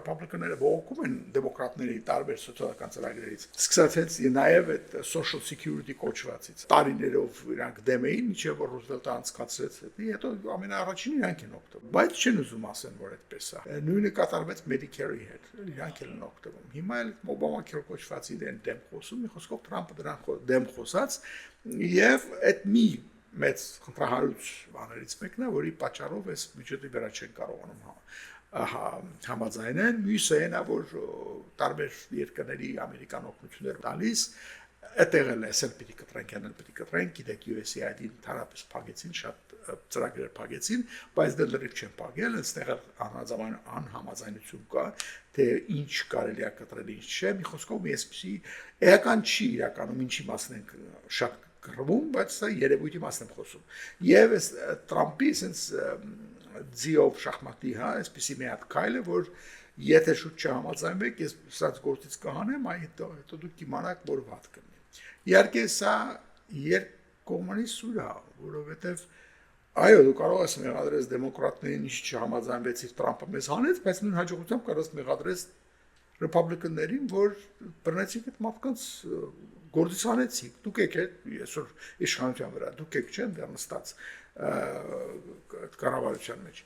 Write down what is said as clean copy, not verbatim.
ռեփաբլիկանները բողոքում են դեմոկրատների տարբեր սոցիալական ծրագրերից։ Սկսած հենց նաև այդ social security կոչվածից։ Տարիներով իրանք դեմ էին, ինչեւ որ Ռուզվելտը անցկացրեց, հետո ամենաառաջին իրանք են օգտվում։ Բայց չեն ուզում ասեն, որ այդպես է։ Նույնը կատարվեց Medicare-ի հետ։ Իրանք են օգտվում։ Հիմա էլ Obamacare կոչվածի դեմ խոսում, մի խոսքով Թրամփը դրան դեմ խոսած եւ այդ մի մեծ խնդրահարույց բաներից մեկն է, որի պատճառով այս բյուջետի վրա չեն կարողանում համաձայնել, մյուսը այն է, որ տարբեր երկրների ամերիկան օգնություններ տալիս, այդտեղ էլ էսել պիտի կտրենք, գիտեք USAID-ին թարապես փակեցին, շատ ծրագրեր փակեցին, բայց դեռ լրիվ չեն փակել, այստեղ անհամաձայնություն կա, թե ինչ կարելի է կտրել, ինչ չէ, մի խոսքով մի այսպիսի էական չի իրականում, ինչի մասն ենք շատ կռվում, բայց սա երևույթի մասն եմ խոսում։ Եվ այս Տրամփի sense ձիով շախմատի, այսպիսի մի հատ քայլ է, որ եթե շուտ չհամաձայնվեք, ես սրանց գործից կհանեմ, հետո դուք կիմանաք, որ վատ կլինի։ Իհարկե սա երկկողմանի սուր է, որովհետև այո, դու կարող ես մեղադրես դեմոկրատներին, ինչ չհամաձայնվեցիր, Տրամփը մեզ հանեց, բայց նույն հաջողությամբ կարող ես մեղադրես ռեփաբլիկաններին, որ բռնեցիք այդ մարդկանց գործից հանեցիք, դուք եք այսօր իշխանության վրա, դուք եք չեն դեռ նստած կառավարության մեջ։